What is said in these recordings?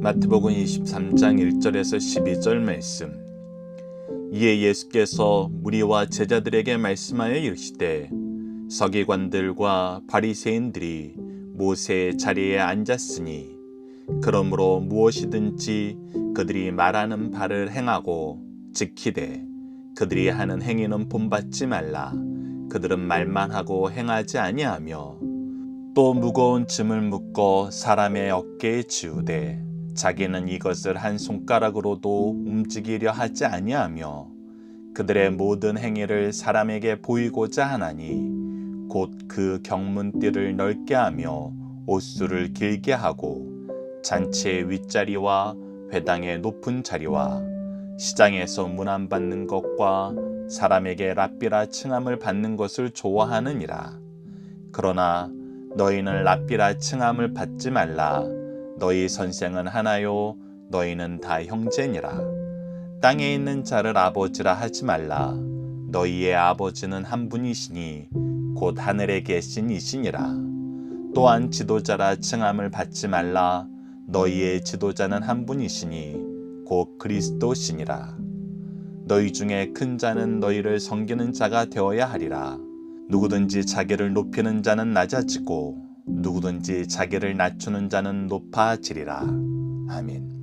마태복음 23장 1절에서 12절 말씀. 이에 예수께서 무리와 제자들에게 말씀하여 이르시되 서기관들과 바리새인들이 모세의 자리에 앉았으니 그러므로 무엇이든지 그들이 말하는 바를 행하고 지키되 그들이 하는 행위는 본받지 말라. 그들은 말만 하고 행하지 아니하며 또 무거운 짐을 묶어 사람의 어깨에 지우되 자기는 이것을 한 손가락으로도 움직이려 하지 아니하며 그들의 모든 행위를 사람에게 보이고자 하나니 곧 그 경문띠를 넓게 하며 옷수를 길게 하고 잔치의 윗자리와 회당의 높은 자리와 시장에서 문안 받는 것과 사람에게 랍비라 칭함을 받는 것을 좋아하느니라. 그러나 너희는 랍비라 칭함을 받지 말라. 너희 선생은 하나요 너희는 다 형제니라. 땅에 있는 자를 아버지라 하지 말라. 너희의 아버지는 한 분이시니 곧 하늘에 계신 이시니라. 또한 지도자라 칭함을 받지 말라. 너희의 지도자는 한 분이시니 곧 그리스도시니라. 너희 중에 큰 자는 너희를 섬기는 자가 되어야 하리라. 누구든지 자기를 높이는 자는 낮아지고 누구든지 자기를 낮추는 자는 높아지리라. 아멘.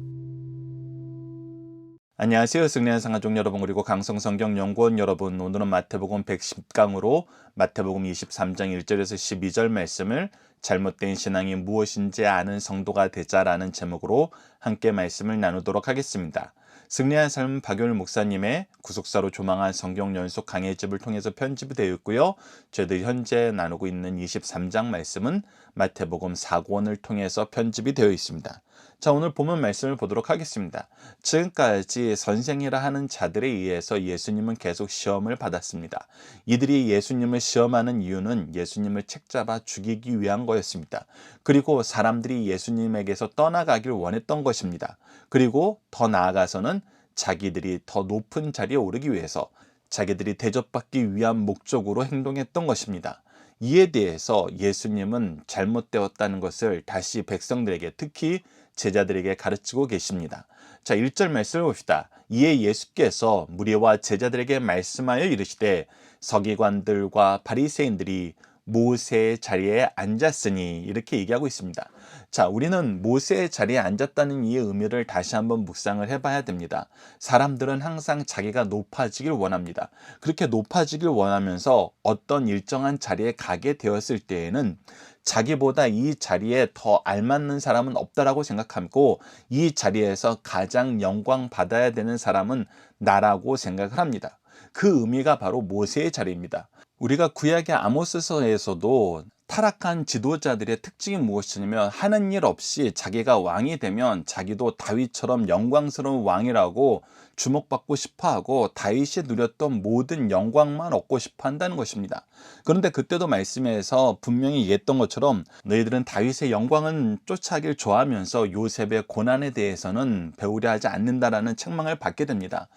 안녕하세요. 승리한 상가족 여러분 그리고 강성성경연구원 여러분, 오늘은 마태복음 110강으로 마태복음 23장 1절에서 12절 말씀을 잘못된 신앙이 무엇인지 아는 성도가 되자라는 제목으로 함께 말씀을 나누도록 하겠습니다. 승리한 삶 박효일 목사님의 구속사로 조망한 성경 연속 강해집을 통해서 편집이 되어 있고요. 저희들 현재 나누고 있는 23장 말씀은 마태복음 4권을 통해서 편집이 되어 있습니다. 자, 오늘 본문 말씀을 보도록 하겠습니다. 지금까지 선생이라 하는 자들에 의해서 예수님은 계속 시험을 받았습니다. 이들이 예수님을 시험하는 이유는 예수님을 책잡아 죽이기 위한 거였습니다. 그리고 사람들이 예수님에게서 떠나가길 원했던 것입니다. 그리고 더 나아가서는 자기들이 더 높은 자리에 오르기 위해서 자기들이 대접받기 위한 목적으로 행동했던 것입니다. 이에 대해서 예수님은 잘못되었다는 것을 다시 백성들에게, 특히 제자들에게 가르치고 계십니다. 자, 1절 말씀을 봅시다. 이에 예수께서 무리와 제자들에게 말씀하여 이르시되 서기관들과 바리새인들이 모세의 자리에 앉았으니, 이렇게 얘기하고 있습니다. 자, 우리는 모세의 자리에 앉았다는 이 의미를 다시 한번 묵상을 해봐야 됩니다. 사람들은 항상 자기가 높아지길 원합니다. 그렇게 높아지길 원하면서 어떤 일정한 자리에 가게 되었을 때에는 자기보다 이 자리에 더 알맞는 사람은 없다라고 생각하고 이 자리에서 가장 영광 받아야 되는 사람은 나라고 생각을 합니다. 그 의미가 바로 모세의 자리입니다. 우리가 구약의 아모스서에서도 타락한 지도자들의 특징이 무엇이냐면 하는 일 없이 자기가 왕이 되면 자기도 다윗처럼 영광스러운 왕이라고 주목받고 싶어하고 다윗이 누렸던 모든 영광만 얻고 싶어 한다는 것입니다. 그런데 그때도 말씀에서 분명히 얘기했던 것처럼 너희들은 다윗의 영광은 쫓아가길 좋아하면서 요셉의 고난에 대해서는 배우려 하지 않는다라는 책망을 받게 됩니다.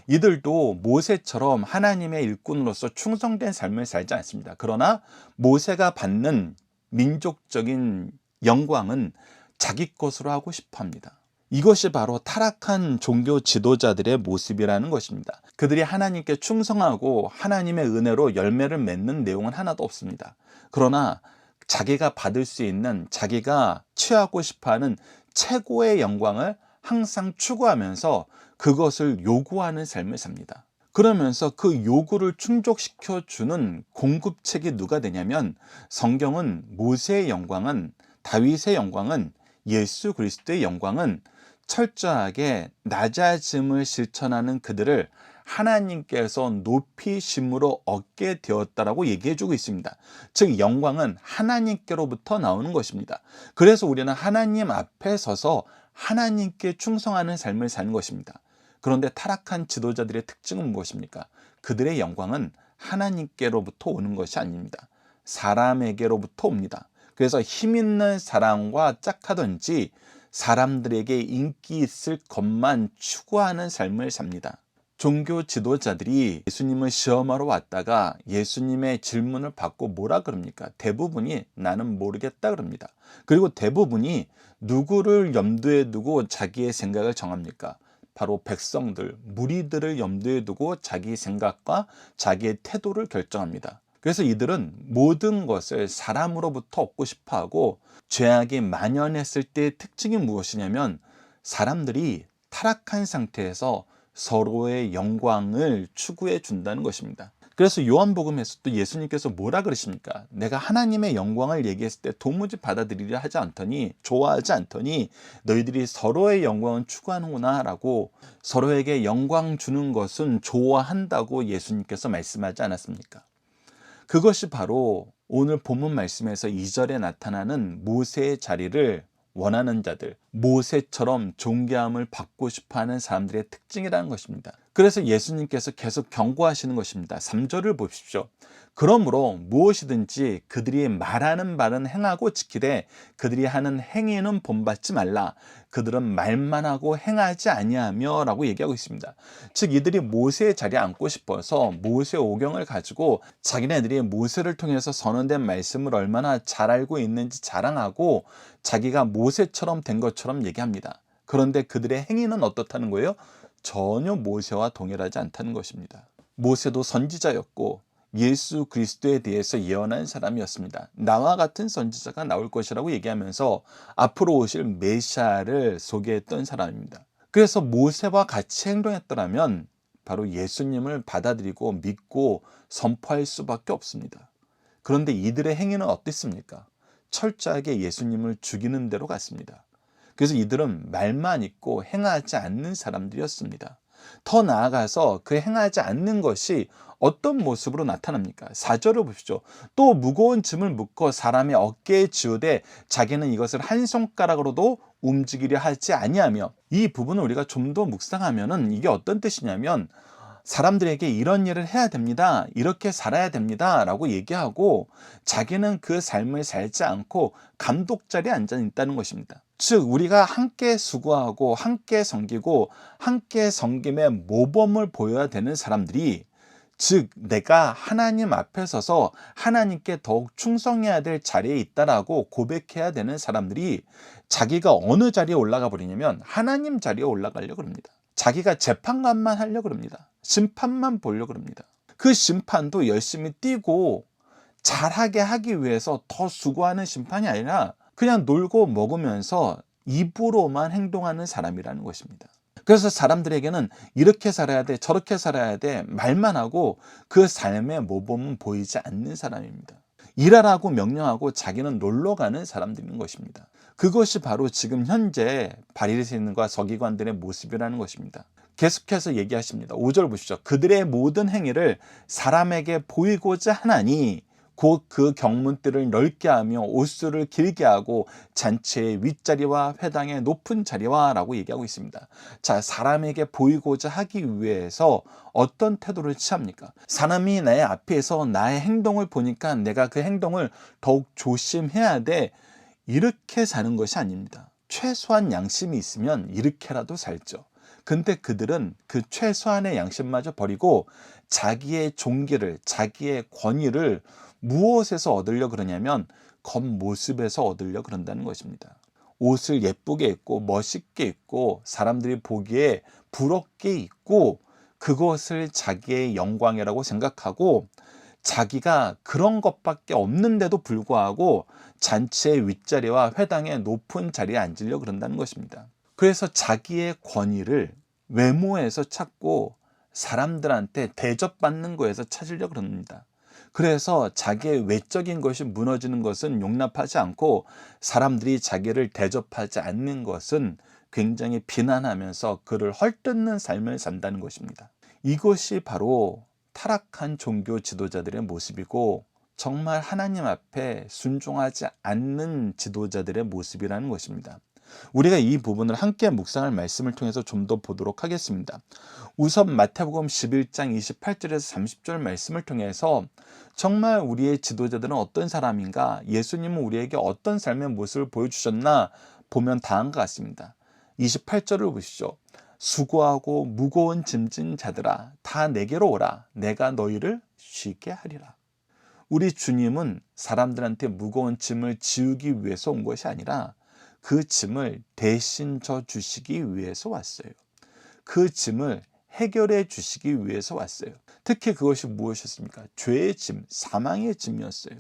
이들도 모세처럼 하나님의 일꾼으로서 충성된 삶을 살지 않습니다. 그러나 모세가 받는 민족적인 영광은 자기 것으로 하고 싶어 합니다. 이것이 바로 타락한 종교 지도자들의 모습이라는 것입니다. 그들이 하나님께 충성하고 하나님의 은혜로 열매를 맺는 내용은 하나도 없습니다. 그러나 자기가 받을 수 있는, 자기가 취하고 싶어하는 최고의 영광을 항상 추구하면서 그것을 요구하는 삶을 삽니다. 그러면서 그 요구를 충족시켜주는 공급책이 누가 되냐면, 성경은 모세의 영광은, 다윗의 영광은, 예수 그리스도의 영광은 철저하게 낮아짐을 실천하는 그들을 하나님께서 높이심으로 얻게 되었다라고 얘기해주고 있습니다. 즉 영광은 하나님께로부터 나오는 것입니다. 그래서 우리는 하나님 앞에 서서 하나님께 충성하는 삶을 사는 것입니다. 그런데 타락한 지도자들의 특징은 무엇입니까? 그들의 영광은 하나님께로부터 오는 것이 아닙니다. 사람에게로부터 옵니다. 그래서 힘 있는 사람과 짝하든지 사람들에게 인기 있을 것만 추구하는 삶을 삽니다. 종교 지도자들이 예수님을 시험하러 왔다가 예수님의 질문을 받고 뭐라 그럽니까? 대부분이 나는 모르겠다 그럽니다. 그리고 대부분이 누구를 염두에 두고 자기의 생각을 정합니까? 바로 백성들, 무리들을 염두에 두고 자기 생각과 자기의 태도를 결정합니다. 그래서 이들은 모든 것을 사람으로부터 얻고 싶어 하고, 죄악이 만연했을 때의 특징이 무엇이냐면 사람들이 타락한 상태에서 서로의 영광을 추구해 준다는 것입니다. 그래서 요한복음에서 또 예수님께서 뭐라 그러십니까? 내가 하나님의 영광을 얘기했을 때 도무지 받아들이려 하지 않더니, 좋아하지 않더니 너희들이 서로의 영광을 추구하는구나 라고, 서로에게 영광 주는 것은 좋아한다고 예수님께서 말씀하지 않았습니까? 그것이 바로 오늘 본문 말씀에서 2절에 나타나는 모세의 자리를 원하는 자들, 모세처럼 존귀함을 받고 싶어하는 사람들의 특징이라는 것입니다. 그래서 예수님께서 계속 경고하시는 것입니다. 3절을 보십시오. 그러므로 무엇이든지 그들이 말하는 바는 행하고 지키되 그들이 하는 행위는 본받지 말라. 그들은 말만 하고 행하지 아니하며 라고 얘기하고 있습니다. 즉 이들이 모세의 자리에 앉고 싶어서 모세 오경을 가지고 자기네들이 모세를 통해서 선언된 말씀을 얼마나 잘 알고 있는지 자랑하고 자기가 모세처럼 된 것처럼 얘기합니다. 그런데 그들의 행위는 어떻다는 거예요? 전혀 모세와 동일하지 않다는 것입니다. 모세도 선지자였고 예수 그리스도에 대해서 예언한 사람이었습니다. 나와 같은 선지자가 나올 것이라고 얘기하면서 앞으로 오실 메시아를 소개했던 사람입니다. 그래서 모세와 같이 행동했더라면 바로 예수님을 받아들이고 믿고 선포할 수밖에 없습니다. 그런데 이들의 행위는 어땠습니까? 철저하게 예수님을 죽이는 대로 갔습니다. 그래서 이들은 말만 있고 행하지 않는 사람들이었습니다. 더 나아가서 그 행하지 않는 것이 어떤 모습으로 나타납니까? 4절을 보십시오. 또 무거운 짐을 묶어 사람의 어깨에 지우되 자기는 이것을 한 손가락으로도 움직이려 하지 아니하며, 이 부분을 우리가 좀 더 묵상하면은 이게 어떤 뜻이냐면 사람들에게 이런 일을 해야 됩니다. 이렇게 살아야 됩니다. 라고 얘기하고 자기는 그 삶을 살지 않고 감독 자리에 앉아 있다는 것입니다. 즉 우리가 함께 수고하고 함께 섬기고 함께 섬김의 모범을 보여야 되는 사람들이, 즉 내가 하나님 앞에 서서 하나님께 더욱 충성해야 될 자리에 있다라고 고백해야 되는 사람들이 자기가 어느 자리에 올라가 버리냐면 하나님 자리에 올라가려고 합니다. 자기가 재판관만 하려고 합니다. 심판만 보려고 합니다. 그 심판도 열심히 뛰고 잘하게 하기 위해서 더 수고하는 심판이 아니라 그냥 놀고 먹으면서 입으로만 행동하는 사람이라는 것입니다. 그래서 사람들에게는 이렇게 살아야 돼, 저렇게 살아야 돼 말만 하고 그 삶의 모범은 보이지 않는 사람입니다. 일하라고 명령하고 자기는 놀러 가는 사람들인 것입니다. 그것이 바로 지금 현재 바리새인과 서기관들의 모습이라는 것입니다. 계속해서 얘기하십니다. 5절 보시죠. 그들의 모든 행위를 사람에게 보이고자 하나니 곧 그 경문들을 넓게 하며 옷수를 길게 하고 잔치의 윗자리와 회당의 높은 자리와 라고 얘기하고 있습니다. 자, 사람에게 보이고자 하기 위해서 어떤 태도를 취합니까? 사람이 나의 앞에서 나의 행동을 보니까 내가 그 행동을 더욱 조심해야 돼, 이렇게 사는 것이 아닙니다. 최소한 양심이 있으면 이렇게라도 살죠. 근데 그들은 그 최소한의 양심마저 버리고 자기의 종기를, 자기의 권위를 무엇에서 얻으려 그러냐면 겉모습에서 얻으려 그런다는 것입니다. 옷을 예쁘게 입고 멋있게 입고 사람들이 보기에 부럽게 입고 그것을 자기의 영광이라고 생각하고 자기가 그런 것밖에 없는데도 불구하고 잔치의 윗자리와 회당의 높은 자리에 앉으려 그런다는 것입니다. 그래서 자기의 권위를 외모에서 찾고 사람들한테 대접받는 거에서 찾으려 그럽니다. 그래서 자기의 외적인 것이 무너지는 것은 용납하지 않고 사람들이 자기를 대접하지 않는 것은 굉장히 비난하면서 그를 헐뜯는 삶을 산다는 것입니다. 이것이 바로 타락한 종교 지도자들의 모습이고 정말 하나님 앞에 순종하지 않는 지도자들의 모습이라는 것입니다. 우리가 이 부분을 함께 묵상할 말씀을 통해서 좀 더 보도록 하겠습니다. 우선 마태복음 11장 28절에서 30절 말씀을 통해서 정말 우리의 지도자들은 어떤 사람인가, 예수님은 우리에게 어떤 삶의 모습을 보여주셨나 보면 다음과 같습니다. 28절을 보시죠. 수고하고 무거운 짐진 자들아 다 내게로 오라. 내가 너희를 쉬게 하리라. 우리 주님은 사람들한테 무거운 짐을 지우기 위해서 온 것이 아니라 그 짐을 대신 져 주시기 위해서 왔어요. 그 짐을 해결해 주시기 위해서 왔어요. 특히 그것이 무엇이었습니까? 죄의 짐, 사망의 짐이었어요.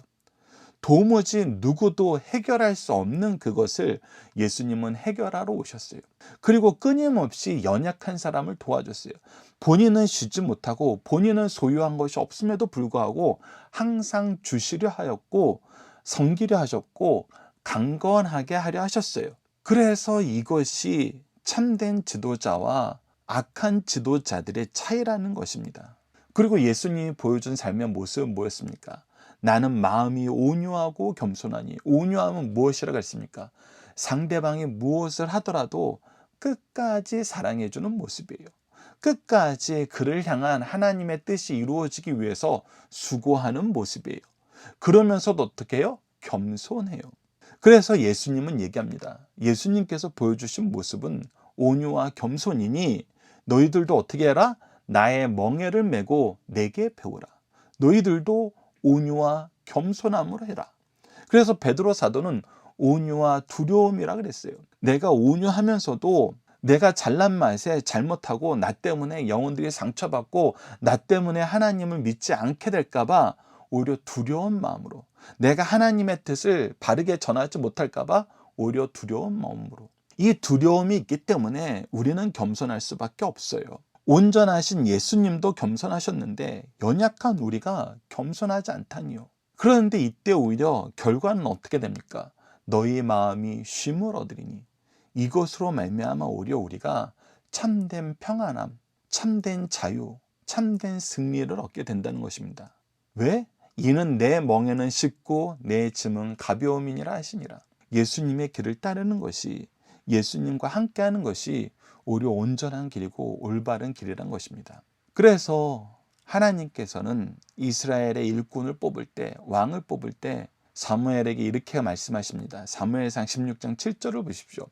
도무지 누구도 해결할 수 없는 그것을 예수님은 해결하러 오셨어요. 그리고 끊임없이 연약한 사람을 도와줬어요. 본인은 쉬지 못하고 본인은 소유한 것이 없음에도 불구하고 항상 주시려 하였고 섬기려 하셨고 강건하게 하려 하셨어요. 그래서 이것이 참된 지도자와 악한 지도자들의 차이라는 것입니다. 그리고 예수님이 보여준 삶의 모습은 뭐였습니까? 나는 마음이 온유하고 겸손하니. 온유함은 무엇이라고 했습니까? 상대방이 무엇을 하더라도 끝까지 사랑해주는 모습이에요. 끝까지 그를 향한 하나님의 뜻이 이루어지기 위해서 수고하는 모습이에요. 그러면서도 어떻게 해요? 겸손해요. 그래서 예수님은 얘기합니다. 예수님께서 보여주신 모습은 온유와 겸손이니 너희들도 어떻게 해라? 나의 멍에를 메고 내게 배우라. 너희들도 온유와 겸손함으로 해라. 그래서 베드로 사도는 온유와 두려움이라 그랬어요. 내가 온유하면서도 내가 잘난 맛에 잘못하고 나 때문에 영혼들이 상처받고 나 때문에 하나님을 믿지 않게 될까 봐 오히려 두려운 마음으로, 내가 하나님의 뜻을 바르게 전하지 못할까 봐 오히려 두려운 마음으로, 이 두려움이 있기 때문에 우리는 겸손할 수밖에 없어요. 온전하신 예수님도 겸손하셨는데 연약한 우리가 겸손하지 않다니요. 그런데 이때 오히려 결과는 어떻게 됩니까? 너희 마음이 쉼을 얻으리니. 이것으로 말미암아 오히려 우리가 참된 평안함, 참된 자유, 참된 승리를 얻게 된다는 것입니다. 왜? 이는 내 멍에는 쉽고 내 짐은 가벼움이니라 하시니라. 예수님의 길을 따르는 것이, 예수님과 함께하는 것이 오히려 온전한 길이고 올바른 길이란 것입니다. 그래서 하나님께서는 이스라엘의 일꾼을 뽑을 때, 왕을 뽑을 때 사무엘에게 이렇게 말씀하십니다. 사무엘상 16장 7절을 보십시오.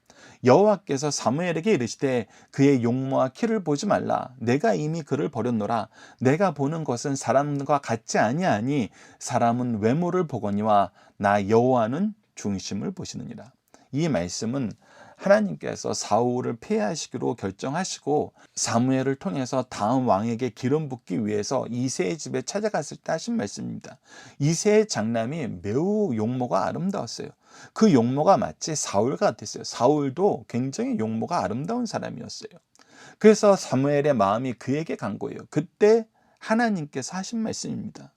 여호와께서 사무엘에게 이르시되 그의 용모와 키를 보지 말라. 내가 이미 그를 버렸노라. 내가 보는 것은 사람과 같지 아니하니 사람은 외모를 보거니와 나 여호와는 중심을 보시느니라. 이 말씀은 하나님께서 사울을 폐하시기로 결정하시고 사무엘을 통해서 다음 왕에게 기름 붓기 위해서 이새의 집에 찾아갔을 때 하신 말씀입니다. 이새의 장남이 매우 용모가 아름다웠어요. 그 용모가 마치 사울 같았어요. 사울도 굉장히 용모가 아름다운 사람이었어요. 그래서 사무엘의 마음이 그에게 간 거예요. 그때 하나님께서 하신 말씀입니다.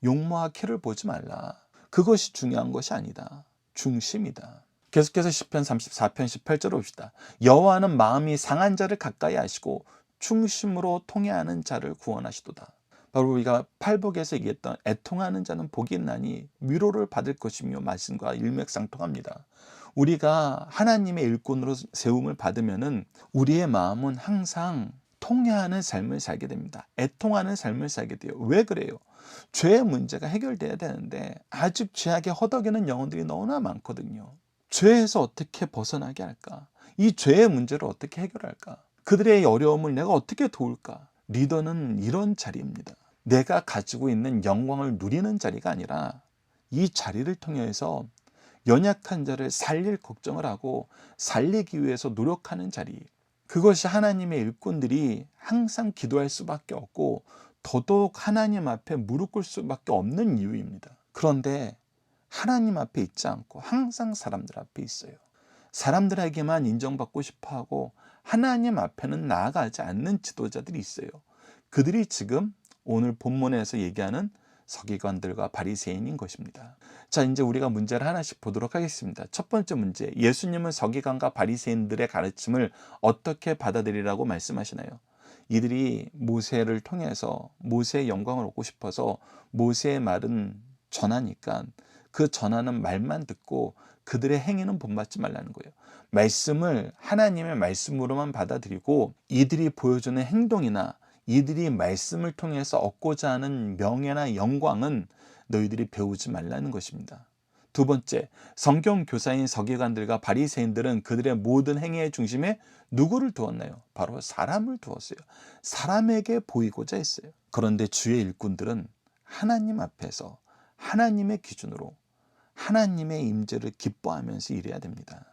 용모와 키를 보지 말라. 그것이 중요한 것이 아니다. 중심이다. 계속해서 시편 34편 18절을 봅시다. 여호와는 마음이 상한 자를 가까이 하시고 충심으로 통회하는 자를 구원하시도다. 바로 우리가 팔복에서 얘기했던 애통하는 자는 복이 있나니 위로를 받을 것이며 말씀과 일맥상통합니다. 우리가 하나님의 일꾼으로 세움을 받으면은 우리의 마음은 항상 통회하는 삶을 살게 됩니다. 애통하는 삶을 살게 돼요. 왜 그래요? 죄의 문제가 해결돼야 되는데 아직 죄악에 허덕이는 영혼들이 너무나 많거든요. 죄에서 어떻게 벗어나게 할까? 이 죄의 문제를 어떻게 해결할까? 그들의 어려움을 내가 어떻게 도울까? 리더는 이런 자리입니다. 내가 가지고 있는 영광을 누리는 자리가 아니라 이 자리를 통해서 연약한 자를 살릴 걱정을 하고 살리기 위해서 노력하는 자리. 그것이 하나님의 일꾼들이 항상 기도할 수밖에 없고 더더욱 하나님 앞에 무릎 꿇을 수밖에 없는 이유입니다. 그런데 하나님 앞에 있지 않고 항상 사람들 앞에 있어요. 사람들에게만 인정받고 싶어하고 하나님 앞에는 나아가지 않는 지도자들이 있어요. 그들이 지금 오늘 본문에서 얘기하는 서기관들과 바리새인인 것입니다. 자, 이제 우리가 문제를 하나씩 보도록 하겠습니다. 첫 번째 문제, 예수님은 서기관과 바리새인들의 가르침을 어떻게 받아들이라고 말씀하시나요? 이들이 모세를 통해서 모세의 영광을 얻고 싶어서 모세의 말은 전하니까 그 전하는 말만 듣고 그들의 행위는 본받지 말라는 거예요. 말씀을 하나님의 말씀으로만 받아들이고 이들이 보여주는 행동이나 이들이 말씀을 통해서 얻고자 하는 명예나 영광은 너희들이 배우지 말라는 것입니다. 두 번째, 성경 교사인 서기관들과 바리새인들은 그들의 모든 행위의 중심에 누구를 두었나요? 바로 사람을 두었어요. 사람에게 보이고자 했어요. 그런데 주의 일꾼들은 하나님 앞에서 하나님의 기준으로 하나님의 임재를 기뻐하면서 일해야 됩니다.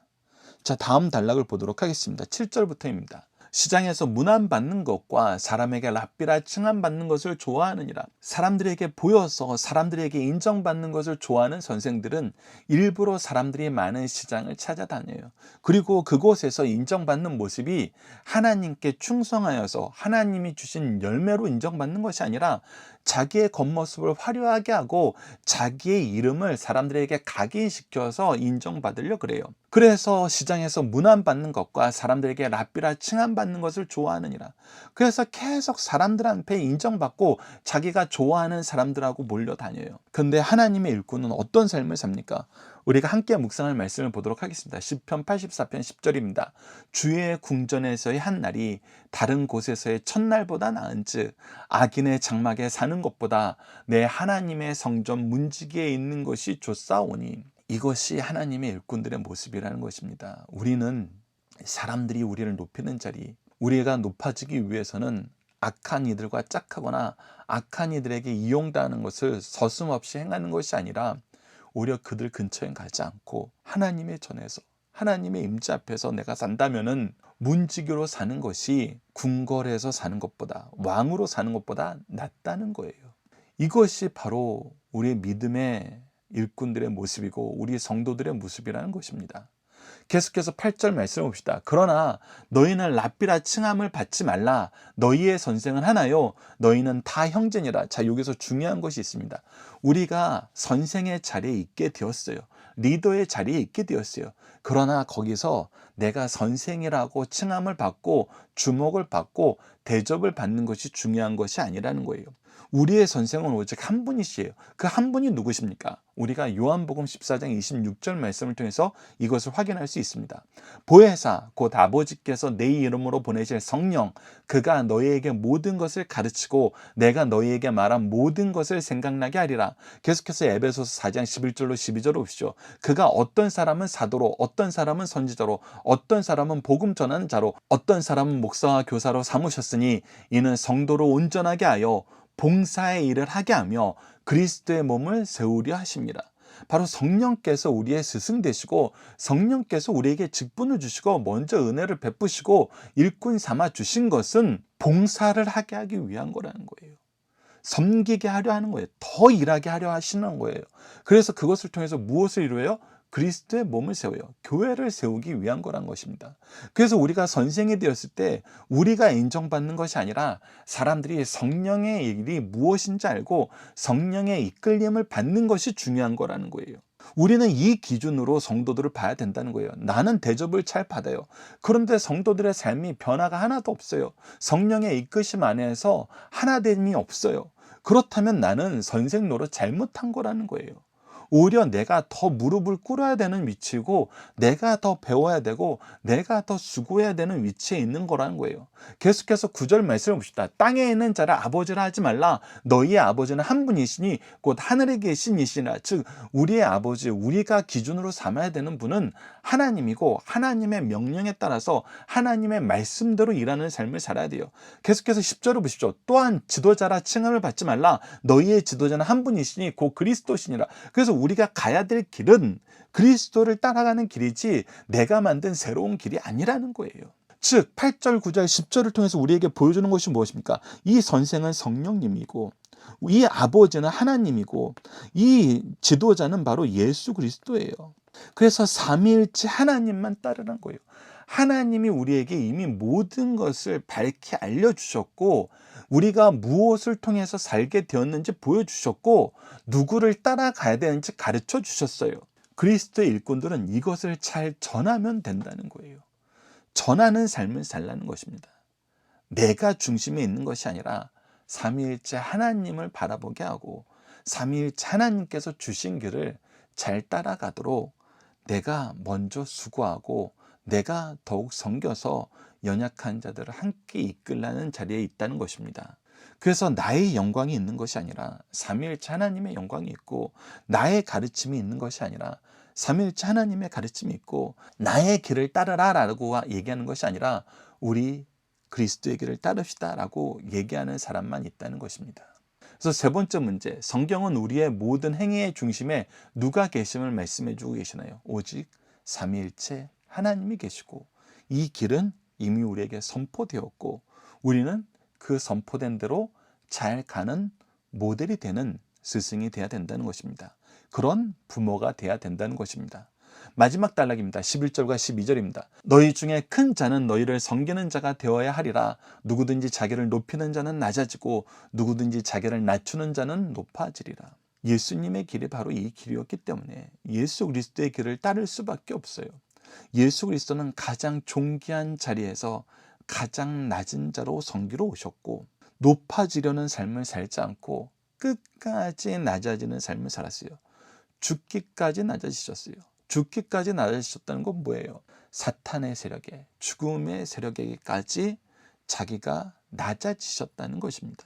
자, 다음 단락을 보도록 하겠습니다. 7절부터입니다. 시장에서 문안받는 것과 사람에게 랍비라 칭함받는 것을 좋아하느니라. 사람들에게 보여서 사람들에게 인정받는 것을 좋아하는 선생들은 일부러 사람들이 많은 시장을 찾아다녀요. 그리고 그곳에서 인정받는 모습이 하나님께 충성하여서 하나님이 주신 열매로 인정받는 것이 아니라 자기의 겉모습을 화려하게 하고 자기의 이름을 사람들에게 각인시켜서 인정받으려 그래요. 그래서 시장에서 문안받는 것과 사람들에게 랍비라 칭함받는 것을 좋아하느니라. 그래서 계속 사람들 앞에 인정받고 자기가 좋아하는 사람들하고 몰려다녀요. 그런데 하나님의 일꾼은 어떤 삶을 삽니까? 우리가 함께 묵상할 말씀을 보도록 하겠습니다. 시편 84편 10절입니다. 주의 궁전에서의 한 날이 다른 곳에서의 첫날보다 나은즉 악인의 장막에 사는 것보다 내 하나님의 성전 문지기에 있는 것이 좋사오니. 이것이 하나님의 일꾼들의 모습이라는 것입니다. 우리는 사람들이 우리를 높이는 자리, 우리가 높아지기 위해서는 악한 이들과 짝하거나 악한 이들에게 이용당하는 것을 서슴없이 행하는 것이 아니라 오히려 그들 근처에 가지 않고 하나님의 전에서 하나님의 임재 앞에서 내가 산다면은 문지기로 사는 것이 궁궐에서 사는 것보다, 왕으로 사는 것보다 낫다는 거예요. 이것이 바로 우리의 믿음의 일꾼들의 모습이고 우리 성도들의 모습이라는 것입니다. 계속해서 8절 말씀을 봅시다. 그러나 너희는 랍비라 칭함을 받지 말라. 너희의 선생은 하나요. 너희는 다 형제니라. 자, 여기서 중요한 것이 있습니다. 우리가 선생의 자리에 있게 되었어요. 리더의 자리에 있게 되었어요. 그러나 거기서 내가 선생이라고 칭함을 받고 주목을 받고 대접을 받는 것이 중요한 것이 아니라는 거예요. 우리의 선생은 오직 한 분이시에요. 그 한 분이 누구십니까? 우리가 요한복음 14장 26절 말씀을 통해서 이것을 확인할 수 있습니다. 보혜사 곧 아버지께서 내 이름으로 보내실 성령, 그가 너희에게 모든 것을 가르치고 내가 너희에게 말한 모든 것을 생각나게 하리라. 계속해서 에베소서 4장 11절로 12절로 보십시오. 그가 어떤 사람은 사도로, 어떤 사람은 선지자로, 어떤 사람은 복음 전하는 자로, 어떤 사람은 목사와 교사로 삼으셨으니 이는 성도로 온전하게 하여 봉사의 일을 하게 하며 그리스도의 몸을 세우려 하십니다. 바로 성령께서 우리의 스승 되시고 성령께서 우리에게 직분을 주시고 먼저 은혜를 베푸시고 일꾼 삼아 주신 것은 봉사를 하게 하기 위한 거라는 거예요. 섬기게 하려 하는 거예요. 더 일하게 하려 하시는 거예요. 그래서 그것을 통해서 무엇을 이루어요? 그리스도의 몸을 세워요. 교회를 세우기 위한 거란 것입니다. 그래서 우리가 선생이 되었을 때 우리가 인정받는 것이 아니라 사람들이 성령의 일이 무엇인지 알고 성령의 이끌림을 받는 것이 중요한 거라는 거예요. 우리는 이 기준으로 성도들을 봐야 된다는 거예요. 나는 대접을 잘 받아요. 그런데 성도들의 삶이 변화가 하나도 없어요. 성령의 이끄심 안에서 하나됨이 없어요. 그렇다면 나는 선생 노릇 잘못한 거라는 거예요. 오히려 내가 더 무릎을 꿇어야 되는 위치고 내가 더 배워야 되고 내가 더 수고해야 되는 위치에 있는 거라는 거예요. 계속해서 9절 말씀을 봅시다. 땅에 있는 자를 아버지라 하지 말라. 너희의 아버지는 한 분이시니 곧 하늘에 계신 이시라. 즉 우리의 아버지, 우리가 기준으로 삼아야 되는 분은 하나님이고 하나님의 명령에 따라서 하나님의 말씀대로 일하는 삶을 살아야 돼요. 계속해서 10절을 보십시오. 또한 지도자라 칭함을 받지 말라. 너희의 지도자는 한 분이시니 곧 그리스도시니라. 그래서 우리가 가야 될 길은 그리스도를 따라가는 길이지 내가 만든 새로운 길이 아니라는 거예요. 즉 8절, 9절, 10절을 통해서 우리에게 보여주는 것이 무엇입니까? 이 선생은 성령님이고 이 아버지는 하나님이고 이 지도자는 바로 예수 그리스도예요. 그래서 삼위일체 하나님만 따르는 거예요. 하나님이 우리에게 이미 모든 것을 밝히 알려주셨고 우리가 무엇을 통해서 살게 되었는지 보여주셨고 누구를 따라가야 되는지 가르쳐 주셨어요. 그리스도의 일꾼들은 이것을 잘 전하면 된다는 거예요. 전하는 삶을 살라는 것입니다. 내가 중심에 있는 것이 아니라 삼위일체 하나님을 바라보게 하고 삼위일체 하나님께서 주신 길을 잘 따라가도록 내가 먼저 수고하고 내가 더욱 섬겨서 연약한 자들을 함께 이끌라는 자리에 있다는 것입니다. 그래서 나의 영광이 있는 것이 아니라 삼위일체 하나님의 영광이 있고, 나의 가르침이 있는 것이 아니라 삼위일체 하나님의 가르침이 있고, 나의 길을 따르라라고 얘기하는 것이 아니라 우리 그리스도의 길을 따릅시다라고 얘기하는 사람만 있다는 것입니다. 그래서 세 번째 문제, 성경은 우리의 모든 행위의 중심에 누가 계심을 말씀해 주고 계시나요? 오직 삼위일체 하나님이 계시고, 이 길은 이미 우리에게 선포되었고, 우리는 그 선포된 대로 잘 가는 모델이 되는 스승이 돼야 된다는 것입니다. 그런 부모가 돼야 된다는 것입니다. 마지막 단락입니다. 11절과 12절입니다. 너희 중에 큰 자는 너희를 섬기는 자가 되어야 하리라. 누구든지 자기를 높이는 자는 낮아지고 누구든지 자기를 낮추는 자는 높아지리라. 예수님의 길이 바로 이 길이었기 때문에 예수 그리스도의 길을 따를 수밖에 없어요. 예수 그리스도는 가장 존귀한 자리에서 가장 낮은 자로 섬기러 오셨고, 높아지려는 삶을 살지 않고 끝까지 낮아지는 삶을 살았어요. 죽기까지 낮아지셨어요. 죽기까지 낮아지셨다는 건 뭐예요? 사탄의 세력에, 죽음의 세력에게까지 자기가 낮아지셨다는 것입니다.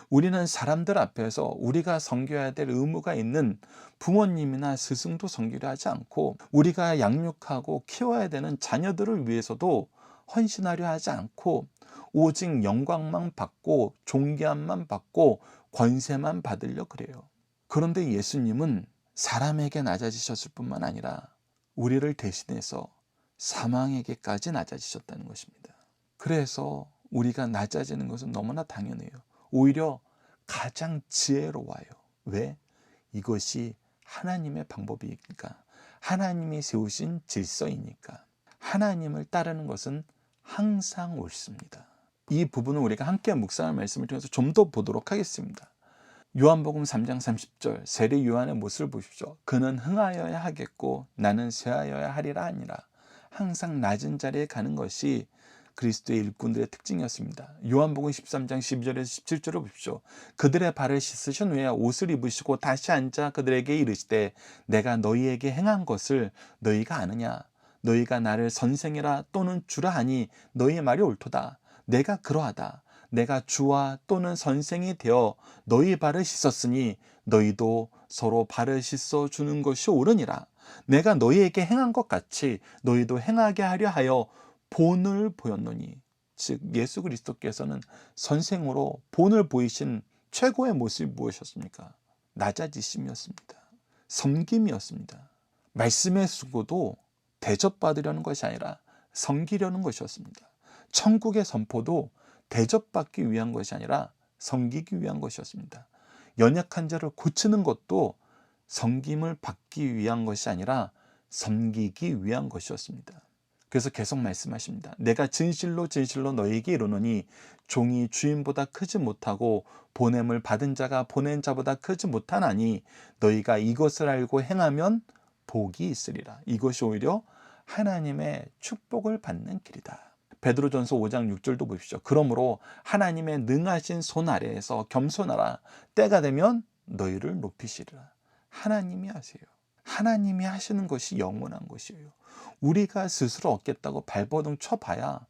우리는 사람들 앞에서 우리가 섬겨야 될 의무가 있는 부모님이나 스승도 섬기려 하지 않고, 우리가 양육하고 키워야 되는 자녀들을 위해서도 헌신하려 하지 않고, 오직 영광만 받고 존귀함만 받고 권세만 받으려 그래요. 그런데 예수님은 사람에게 낮아지셨을 뿐만 아니라 우리를 대신해서 사망에게까지 낮아지셨다는 것입니다. 그래서 우리가 낮아지는 것은 너무나 당연해요. 오히려 가장 지혜로워요. 왜? 이것이 하나님의 방법이니까. 하나님이 세우신 질서이니까. 하나님을 따르는 것은 항상 옳습니다. 이 부분은 우리가 함께 묵상할 말씀을 통해서 좀 더 보도록 하겠습니다. 요한복음 3장 30절, 세례 요한의 모습을 보십시오. 그는 흥하여야 하겠고 나는 쇠하여야 하리라 하니라. 항상 낮은 자리에 가는 것이 그리스도의 일꾼들의 특징이었습니다. 요한복음 13장 12절에서 17절을 보십시오. 그들의 발을 씻으신 후에 옷을 입으시고 다시 앉아 그들에게 이르시되 내가 너희에게 행한 것을 너희가 아느냐? 너희가 나를 선생이라 또는 주라 하니 너희의 말이 옳도다. 내가 그러하다. 내가 주와 또는 선생이 되어 너희 발을 씻었으니 너희도 서로 발을 씻어 주는 것이 옳으니라. 내가 너희에게 행한 것 같이 너희도 행하게 하려 하여 본을 보였노니. 즉 예수 그리스도께서는 선생으로 본을 보이신 최고의 모습이 무엇이었습니까? 낮아지심이었습니다. 섬김이었습니다. 말씀의 수고도 대접받으려는 것이 아니라 섬기려는 것이었습니다. 천국의 선포도 대접받기 위한 것이 아니라 섬기기 위한 것이었습니다. 연약한 자를 고치는 것도 섬김을 받기 위한 것이 아니라 섬기기 위한 것이었습니다. 그래서 계속 말씀하십니다. 내가 진실로 진실로 너희에게 이르노니 종이 주인보다 크지 못하고 보냄을 받은 자가 보낸 자보다 크지 못하나니 너희가 이것을 알고 행하면 복이 있으리라. 이것이 오히려 하나님의 축복을 받는 길이다. 베드로전서 5장 6절도 보십시오. 그러므로 하나님의 능하신 손 아래에서 겸손하라. 때가 되면 너희를 높이시리라. 하나님이 하세요. 하나님이 하시는 것이 영원한 것이에요. 우리가 스스로 얻겠다고 발버둥 쳐봐야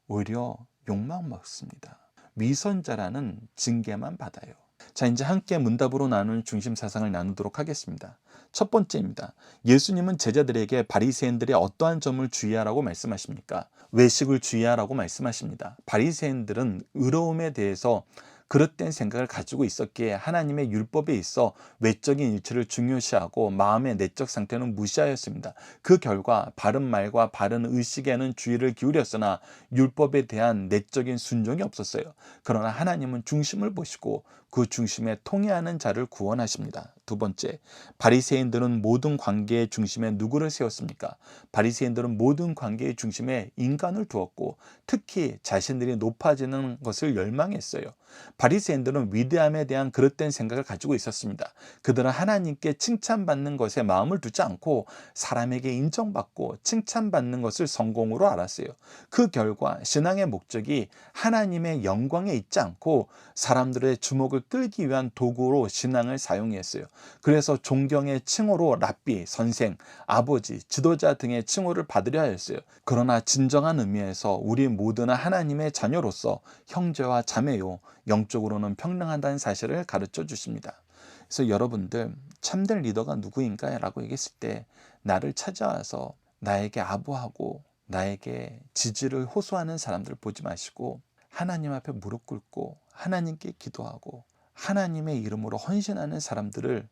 오히려 욕망 먹습니다. 위선자라는 징계만 받아요. 자, 이제 함께 문답으로 나누는 중심 사상을 나누도록 하겠습니다. 첫 번째입니다. 예수님은 제자들에게 바리새인들의 어떠한 점을 주의하라고 말씀하십니까? 외식을 주의하라고 말씀하십니다. 바리새인들은 의로움에 대해서 그릇된 생각을 가지고 있었기에 하나님의 율법에 있어 외적인 일체를 중요시하고 마음의 내적 상태는 무시하였습니다. 그 결과 바른 말과 바른 의식에는 주의를 기울였으나 율법에 대한 내적인 순종이 없었어요. 그러나 하나님은 중심을 보시고 그 중심에 통해하는 자를 구원하십니다. 두 번째, 바리새인들은 모든 관계의 중심에 누구를 세웠습니까? 바리새인들은 모든 관계의 중심에 인간을 두었고 특히 자신들이 높아지는 것을 열망했어요. 바리새인들은 위대함에 대한 그릇된 생각을 가지고 있었습니다. 그들은 하나님께 칭찬받는 것에 마음을 두지 않고 사람에게 인정받고 칭찬받는 것을 성공으로 알았어요. 그 결과 신앙의 목적이 하나님의 영광에 있지 않고 사람들의 주목을 가족을 끌기 위한 도구로 신앙을 사용했어요. 그래서 존경의 칭호로 랍비, 선생, 아버지, 지도자 등의 칭호를 받으려 하였어요. 그러나 진정한 의미에서 우리 모두는 하나님의 자녀로서 형제와 자매요, 영적으로는 평등하다는 사실을 가르쳐 주십니다. 그래서 여러분들, 참된 리더가 누구인가? 라고 얘기했을 때 나를 찾아와서 나에게 아부하고 나에게 지지를 호소하는 사람들 보지 마시고 하나님 앞에 무릎 꿇고 하나님께 기도하고 하나님의 이름으로 헌신하는 사람들을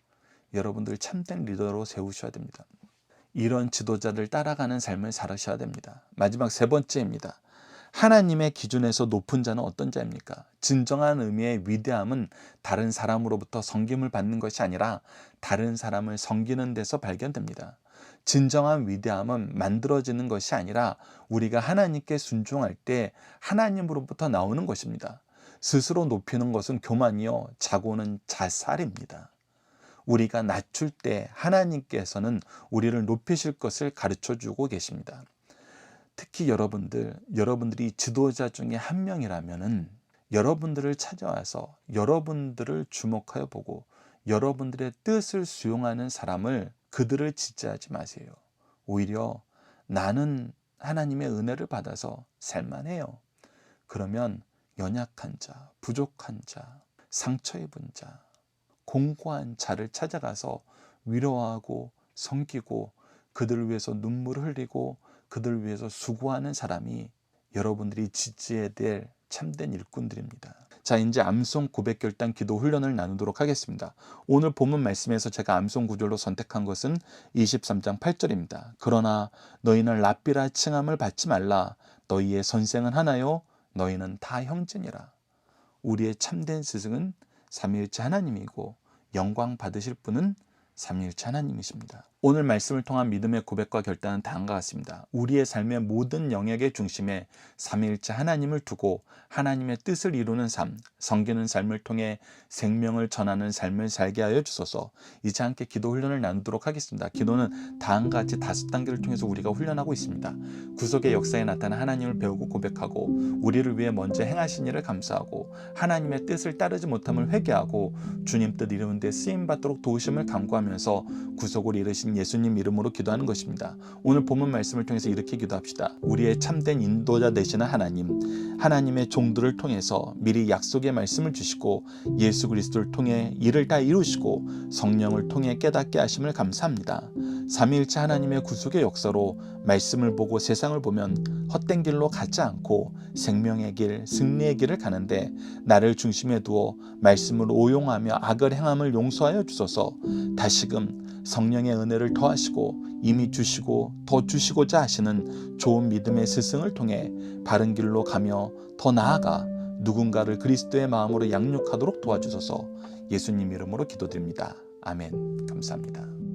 여러분들 참된 리더로 세우셔야 됩니다. 이런 지도자를 따라가는 삶을 살으셔야 됩니다. 마지막 세 번째입니다. 하나님의 기준에서 높은 자는 어떤 자입니까? 진정한 의미의 위대함은 다른 사람으로부터 섬김을 받는 것이 아니라 다른 사람을 섬기는 데서 발견됩니다. 진정한 위대함은 만들어지는 것이 아니라 우리가 하나님께 순종할 때 하나님으로부터 나오는 것입니다. 스스로 높이는 것은 교만이요, 자고는 자살입니다. 우리가 낮출 때 하나님께서는 우리를 높이실 것을 가르쳐주고 계십니다. 특히 여러분들이 지도자 중에 한 명이라면은 여러분들을 찾아와서 여러분들을 주목하여 보고 여러분들의 뜻을 수용하는 사람을 그들을 지지하지 마세요. 오히려 나는 하나님의 은혜를 받아서 살만해요. 그러면 연약한 자, 부족한 자, 상처 입은 자, 공고한 자를 찾아가서 위로하고 섬기고 그들을 위해서 눈물을 흘리고 그들을 위해서 수고하는 사람이 여러분들이 지지해야 될 참된 일꾼들입니다. 자, 이제 암송 고백 결단 기도 훈련을 나누도록 하겠습니다. 오늘 본문 말씀에서 제가 암송 구절로 선택한 것은 23장 8절입니다. 그러나 너희는 랍비라 칭함을 받지 말라. 너희의 선생은 하나요? 너희는 다 형제니라. 우리의 참된 스승은 삼위일체 하나님이고 영광 받으실 분은 삼위일체 하나님이십니다. 오늘 말씀을 통한 믿음의 고백과 결단은 다음과 같습니다. 우리의 삶의 모든 영역의 중심에 삼위일체 하나님을 두고 하나님의 뜻을 이루는 삶, 섬기는 삶을 통해 생명을 전하는 삶을 살게 하여 주소서. 이제 함께 기도 훈련을 나누도록 하겠습니다. 기도는 다음과 같이 5단계를 통해서 우리가 훈련하고 있습니다. 구속의 역사에 나타난 하나님을 배우고 고백하고 우리를 위해 먼저 행하신 일을 감사하고 하나님의 뜻을 따르지 못함을 회개하고 주님 뜻 이루는 데 쓰임받도록 도우심을 간구하면서 구속을 이루신 예수님 이름으로 기도하는 것입니다. 오늘 본문 말씀을 통해서 이렇게 기도합시다. 우리의 참된 인도자 되시는 하나님, 하나님의 종들을 통해서 미리 약속의 말씀을 주시고 예수 그리스도를 통해 일을 다 이루시고 성령을 통해 깨닫게 하심을 감사합니다. 삼위일체 하나님의 구속의 역사로 말씀을 보고 세상을 보면 헛된 길로 가지 않고 생명의 길, 승리의 길을 가는데 나를 중심에 두어 말씀을 오용하며 악을 행함을 용서하여 주소서. 다시금 성령의 은혜를 더하시고 이미 주시고 더 주시고자 하시는 좋은 믿음의 스승을 통해 바른 길로 가며 더 나아가 누군가를 그리스도의 마음으로 양육하도록 도와주소서. 예수님 이름으로 기도드립니다. 아멘. 감사합니다.